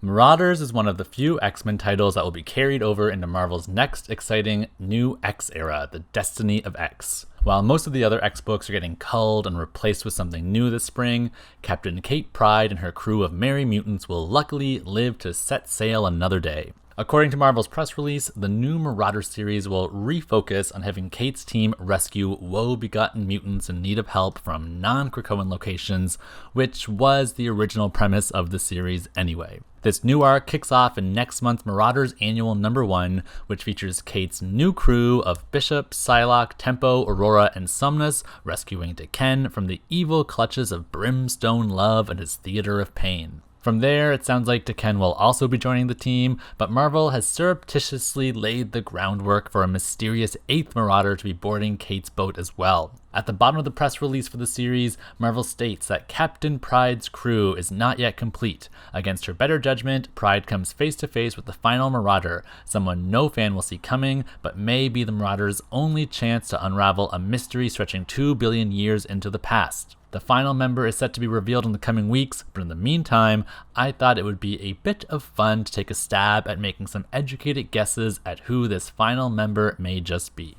Marauders is one of the few X-Men titles that will be carried over into Marvel's next exciting new X era, the Destiny of X. While most of the other X books are getting culled and replaced with something new this spring, Captain Kate Pryde and her crew of merry mutants will luckily live to set sail another day. According to Marvel's press release, the new Marauder series will refocus on having Kate's team rescue woe-begotten mutants in need of help from non-Krakoan locations, which was the original premise of the series anyway. This new arc kicks off in next month's Marauders Annual #1, which features Kate's new crew of Bishop, Psylocke, Tempo, Aurora, and Somnus rescuing D'Ken from the evil clutches of Brimstone Love and his Theater of Pain. From there, it sounds like D'Ken will also be joining the team, but Marvel has surreptitiously laid the groundwork for a mysterious 8th Marauder to be boarding Kate's boat as well. At the bottom of the press release for the series, Marvel states that Captain Pryde's crew is not yet complete. Against her better judgment, Pryde comes face to face with the final Marauder, someone no fan will see coming, but may be the Marauder's only chance to unravel a mystery stretching 2 billion years into the past. The final member is set to be revealed in the coming weeks, but in the meantime, I thought it would be a bit of fun to take a stab at making some educated guesses at who this final member may just be.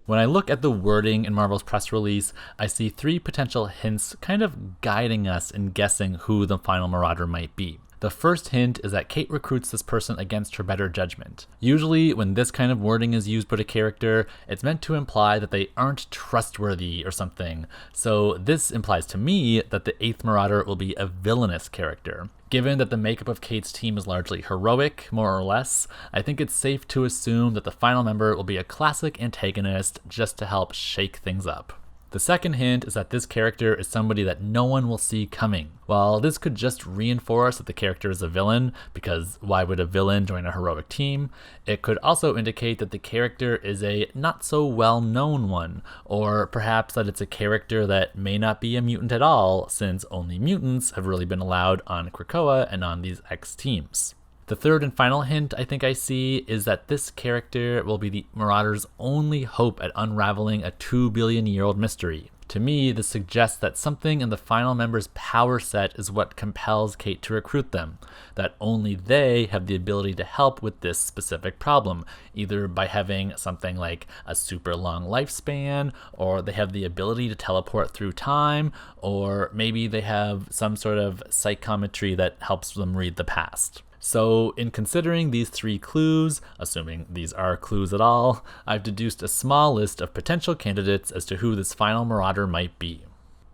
When I look at the wording in Marvel's press release, I see 3 potential hints kind of guiding us in guessing who the final Marauder might be. The first hint is that Kate recruits this person against her better judgment. Usually, when this kind of wording is used with a character, it's meant to imply that they aren't trustworthy or something. So this implies to me that the 8th Marauder will be a villainous character. Given that the makeup of Kate's team is largely heroic, more or less, I think it's safe to assume that the final member will be a classic antagonist just to help shake things up. The second hint is that this character is somebody that no one will see coming. While this could just reinforce that the character is a villain, because why would a villain join a heroic team, it could also indicate that the character is a not so well known one, or perhaps that it's a character that may not be a mutant at all, since only mutants have really been allowed on Krakoa and on these X teams. The third and final hint I think I see is that this character will be the Marauder's only hope at unraveling a 2 billion year old mystery. To me, this suggests that something in the final member's power set is what compels Kate to recruit them, that only they have the ability to help with this specific problem, either by having something like a super long lifespan, or they have the ability to teleport through time, or maybe they have some sort of psychometry that helps them read the past. So in considering these 3 clues, assuming these are clues at all, I've deduced a small list of potential candidates as to who this final Marauder might be.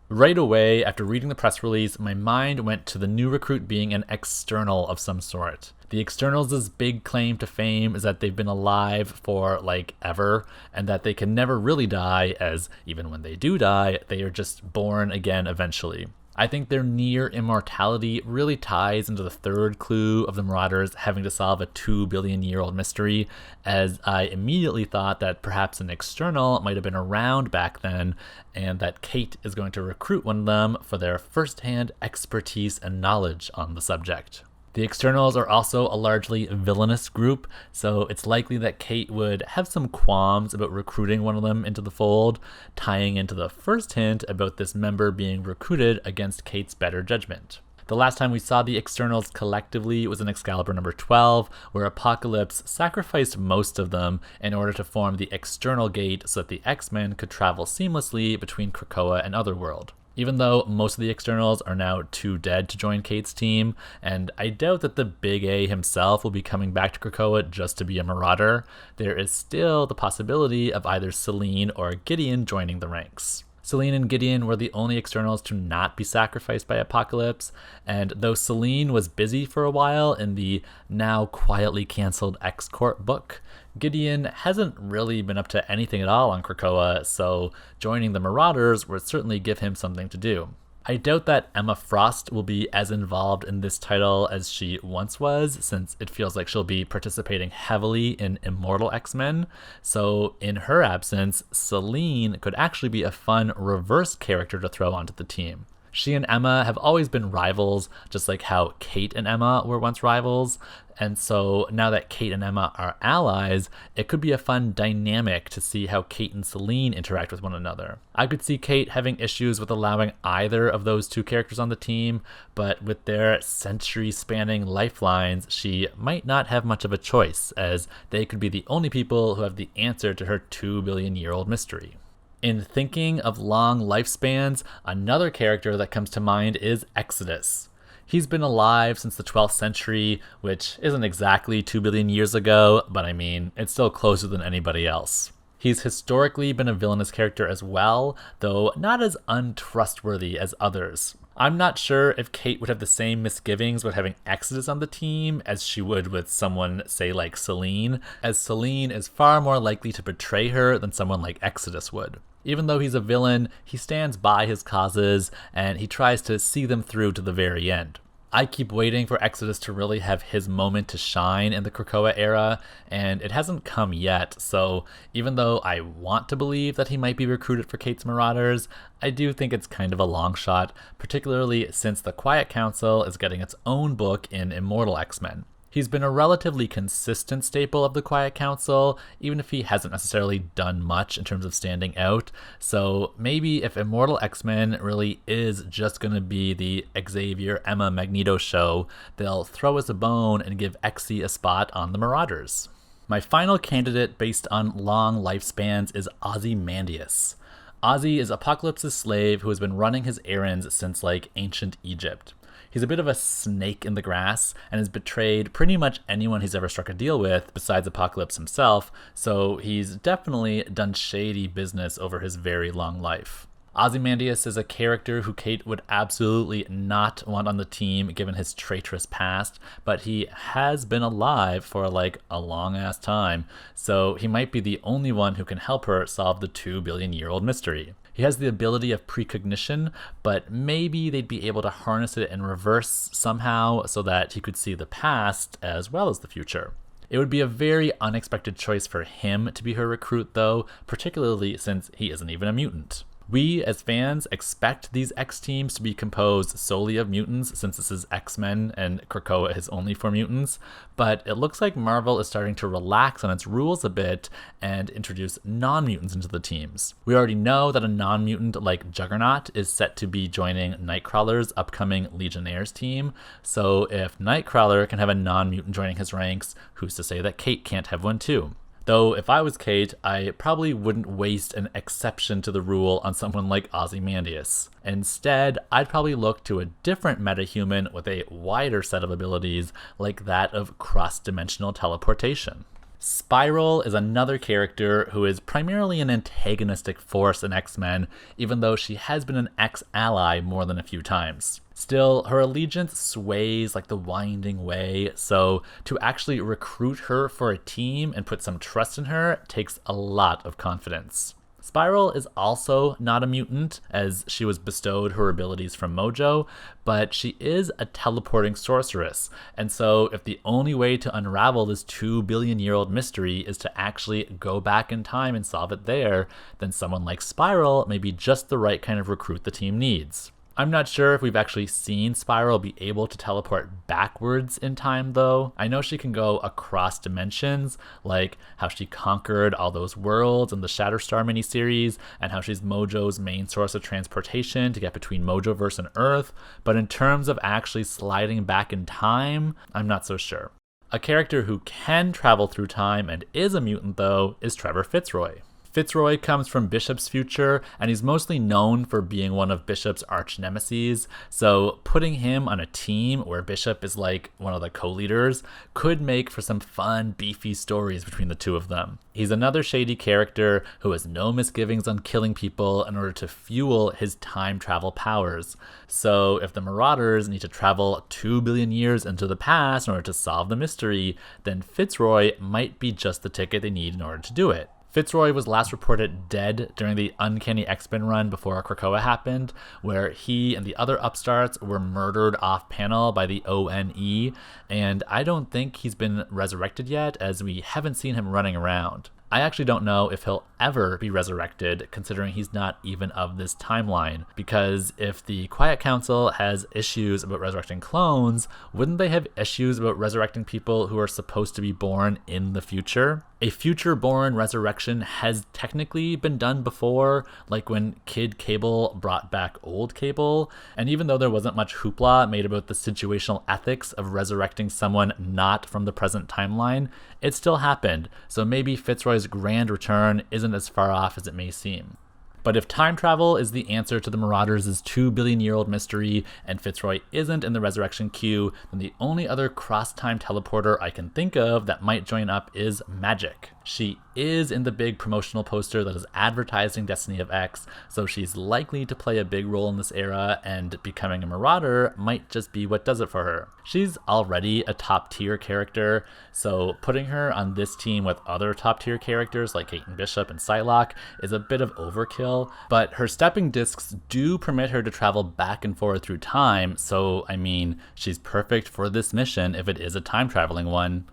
Right away, after reading the press release, my mind went to the new recruit being an external of some sort. The externals' big claim to fame is that they've been alive for ever, and that they can never really die, as even when they do die, they are just born again eventually. I think their near immortality really ties into the third clue of the Marauders having to solve a 2 billion year old mystery, as I immediately thought that perhaps an external might have been around back then, and that Kate is going to recruit one of them for their first-hand expertise and knowledge on the subject. The externals are also a largely villainous group, so it's likely that Kate would have some qualms about recruiting one of them into the fold, tying into the first hint about this member being recruited against Kate's better judgment. The last time we saw the externals collectively was in Excalibur number 12, where Apocalypse sacrificed most of them in order to form the external gate so that the X-Men could travel seamlessly between Krakoa and Otherworld. Even though most of the externals are now too dead to join Kate's team, and I doubt that the Big A himself will be coming back to Krakoa just to be a Marauder, there is still the possibility of either Selene or Gideon joining the ranks. Selene and Gideon were the only externals to not be sacrificed by Apocalypse, and though Selene was busy for a while in the now quietly cancelled X-Corp book, Gideon hasn't really been up to anything at all on Krakoa, so joining the Marauders would certainly give him something to do. I doubt that Emma Frost will be as involved in this title as she once was, since it feels like she'll be participating heavily in Immortal X-Men, so in her absence, Selene could actually be a fun reverse character to throw onto the team. She and Emma have always been rivals, just like how Kate and Emma were once rivals. And so now that Kate and Emma are allies, it could be a fun dynamic to see how Kate and Celine interact with one another. I could see Kate having issues with allowing either of those two characters on the team, but with their century-spanning lifelines, she might not have much of a choice, as they could be the only people who have the answer to her 2-billion-year-old mystery. In thinking of long lifespans, another character that comes to mind is Exodus. He's been alive since the 12th century, which isn't exactly 2 billion years ago, but I mean, it's still closer than anybody else. He's historically been a villainous character as well, though not as untrustworthy as others. I'm not sure if Kate would have the same misgivings with having Exodus on the team as she would with someone, say, like Celine, as Celine is far more likely to betray her than someone like Exodus would. Even though he's a villain, he stands by his causes, and he tries to see them through to the very end. I keep waiting for Exodus to really have his moment to shine in the Krakoa era, and it hasn't come yet, so even though I want to believe that he might be recruited for Kate's Marauders, I do think it's kind of a long shot, particularly since the Quiet Council is getting its own book in Immortal X-Men. He's been a relatively consistent staple of the Quiet Council, even if he hasn't necessarily done much in terms of standing out. So maybe if Immortal X-Men really is just going to be the Xavier, Emma, Magneto show, they'll throw us a bone and give Xy a spot on the Marauders. My final candidate based on long lifespans is Ozymandias. Ozzy is Apocalypse's slave who has been running his errands since ancient Egypt. He's a bit of a snake in the grass and has betrayed pretty much anyone he's ever struck a deal with besides Apocalypse himself, so he's definitely done shady business over his very long life. Ozymandias is a character who Kate would absolutely not want on the team given his traitorous past, but he has been alive for a long ass time, so he might be the only one who can help her solve the 2-billion-year-old mystery. He has the ability of precognition, but maybe they'd be able to harness it in reverse somehow so that he could see the past as well as the future. It would be a very unexpected choice for him to be her recruit though, particularly since he isn't even a mutant. We, as fans, expect these X teams to be composed solely of mutants since this is X-Men and Krakoa is only for mutants, but it looks like Marvel is starting to relax on its rules a bit and introduce non-mutants into the teams. We already know that a non-mutant like Juggernaut is set to be joining Nightcrawler's upcoming Legionnaires team, so if Nightcrawler can have a non-mutant joining his ranks, who's to say that Kate can't have one too? Though if I was Kate, I probably wouldn't waste an exception to the rule on someone like Ozymandias. Instead, I'd probably look to a different metahuman with a wider set of abilities like that of cross-dimensional teleportation. Spiral is another character who is primarily an antagonistic force in X-Men, even though she has been an X-ally more than a few times. Still, her allegiance sways like the winding way, so to actually recruit her for a team and put some trust in her takes a lot of confidence. Spiral is also not a mutant, as she was bestowed her abilities from Mojo, but she is a teleporting sorceress, and so if the only way to unravel this 2-billion-year-old mystery is to actually go back in time and solve it there, then someone like Spiral may be just the right kind of recruit the team needs. I'm not sure if we've actually seen Spiral be able to teleport backwards in time though. I know she can go across dimensions, like how she conquered all those worlds in the Shatterstar miniseries, and how she's Mojo's main source of transportation to get between Mojoverse and Earth, but in terms of actually sliding back in time, I'm not so sure. A character who can travel through time and is a mutant though is Trevor Fitzroy. Fitzroy comes from Bishop's future, and he's mostly known for being one of Bishop's arch nemeses, so putting him on a team where Bishop is one of the co-leaders could make for some fun, beefy stories between the two of them. He's another shady character who has no misgivings on killing people in order to fuel his time travel powers. So if the Marauders need to travel 2 billion years into the past in order to solve the mystery, then Fitzroy might be just the ticket they need in order to do it. Fitzroy was last reported dead during the Uncanny X-Men run before Krakoa happened, where he and the other upstarts were murdered off-panel by the ONE, and I don't think he's been resurrected yet, as we haven't seen him running around. I actually don't know if he'll ever be resurrected, considering he's not even of this timeline. Because if the Quiet Council has issues about resurrecting clones, wouldn't they have issues about resurrecting people who are supposed to be born in the future? A future-born resurrection has technically been done before, like when Kid Cable brought back old Cable, and even though there wasn't much hoopla made about the situational ethics of resurrecting someone not from the present timeline, it still happened, so maybe Fitzroy's grand return isn't as far off as it may seem. But if time travel is the answer to the Marauders' 2 billion-year-old mystery, and Fitzroy isn't in the resurrection queue, then the only other cross-time teleporter I can think of that might join up is Magik. She is in the big promotional poster that is advertising Destiny of X, so she's likely to play a big role in this era, and becoming a Marauder might just be what does it for her. She's already a top-tier character, so putting her on this team with other top-tier characters like Kate and Bishop and Psylocke is a bit of overkill, but her stepping discs do permit her to travel back and forth through time, so I mean, she's perfect for this mission if it is a time-traveling one.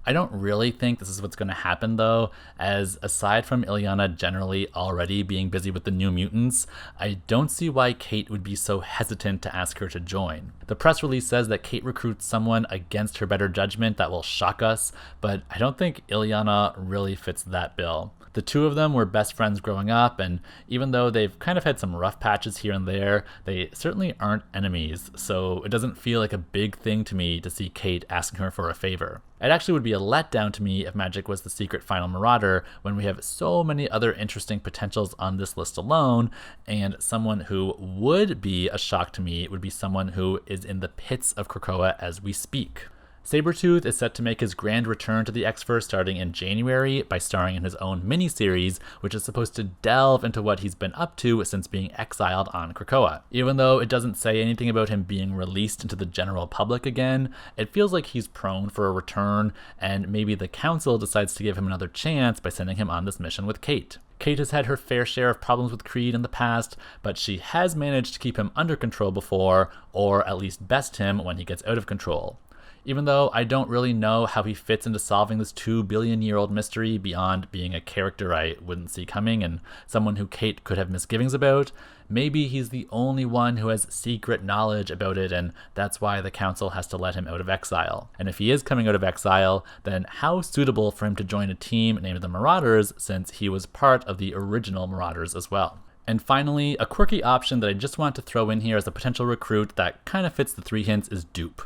I don't really think this is what's going to happen though, as aside from Illyana generally already being busy with the New Mutants, I don't see why Kate would be so hesitant to ask her to join. The press release says that Kate recruits someone against her better judgment that will shock us, but I don't think Illyana really fits that bill. The two of them were best friends growing up, and even though they've kind of had some rough patches here and there, they certainly aren't enemies, so it doesn't feel like a big thing to me to see Kate asking her for a favor. It actually would be a letdown to me if Magik was the secret final Marauder when we have so many other interesting potentials on this list alone, and someone who would be a shock to me would be someone who is in the pits of Krakoa as we speak. Sabretooth is set to make his grand return to the X-Verse starting in January by starring in his own miniseries, which is supposed to delve into what he's been up to since being exiled on Krakoa. Even though it doesn't say anything about him being released into the general public again, it feels like he's prone for a return, and maybe the Council decides to give him another chance by sending him on this mission with Kate. Kate has had her fair share of problems with Creed in the past, but she has managed to keep him under control before, or at least best him when he gets out of control. Even though I don't really know how he fits into solving this 2 billion-year-old mystery beyond being a character I wouldn't see coming and someone who Kate could have misgivings about, maybe he's the only one who has secret knowledge about it, and that's why the Council has to let him out of exile. And if he is coming out of exile, then how suitable for him to join a team named the Marauders, since he was part of the original Marauders as well. And finally, a quirky option that I just want to throw in here as a potential recruit that kind of fits the 3 hints is Doop.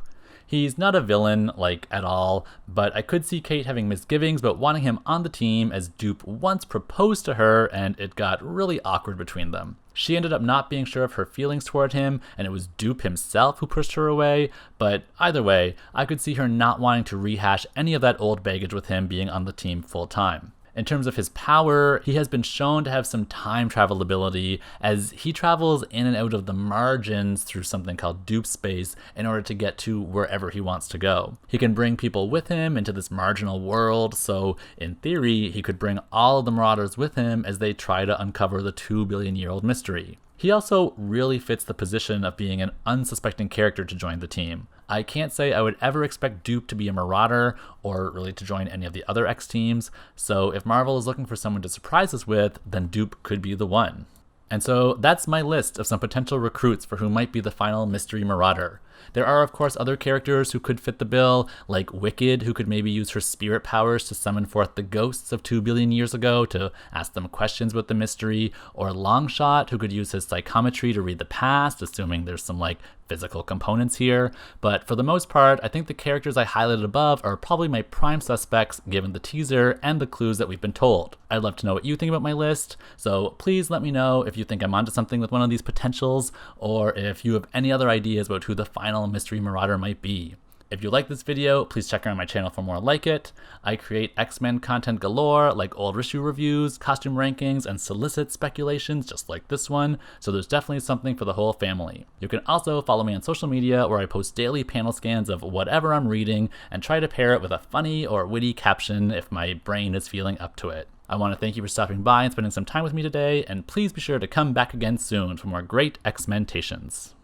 He's not a villain, like, at all, but I could see Kate having misgivings about wanting him on the team as Doop once proposed to her and it got really awkward between them. She ended up not being sure of her feelings toward him, and it was Doop himself who pushed her away, but either way, I could see her not wanting to rehash any of that old baggage with him being on the team full time. In terms of his power, he has been shown to have some time travel ability, as he travels in and out of the margins through something called Doop space in order to get to wherever he wants to go. He can bring people with him into this marginal world, so in theory, he could bring all of the Marauders with him as they try to uncover the 2 billion-year-old mystery. He also really fits the position of being an unsuspecting character to join the team. I can't say I would ever expect Doop to be a Marauder, or really to join any of the other X teams, so if Marvel is looking for someone to surprise us with, then Doop could be the one. And so that's my list of some potential recruits for who might be the final mystery Marauder. There are of course other characters who could fit the bill, like Wicked, who could maybe use her spirit powers to summon forth the ghosts of 2 billion years ago to ask them questions about the mystery, or Longshot, who could use his psychometry to read the past, assuming there's some physical components here. But for the most part, I think the characters I highlighted above are probably my prime suspects given the teaser and the clues that we've been told. I'd love to know what you think about my list, so please let me know if you think I'm onto something with one of these potentials, or if you have any other ideas about who the final mystery Marauder might be. If you like this video, please check out my channel for more like it. I create X-Men content galore, like old issue reviews, costume rankings, and solicit speculations just like this one, so there's definitely something for the whole family. You can also follow me on social media where I post daily panel scans of whatever I'm reading and try to pair it with a funny or witty caption if my brain is feeling up to it. I want to thank you for stopping by and spending some time with me today, and please be sure to come back again soon for more Great X-Mentations.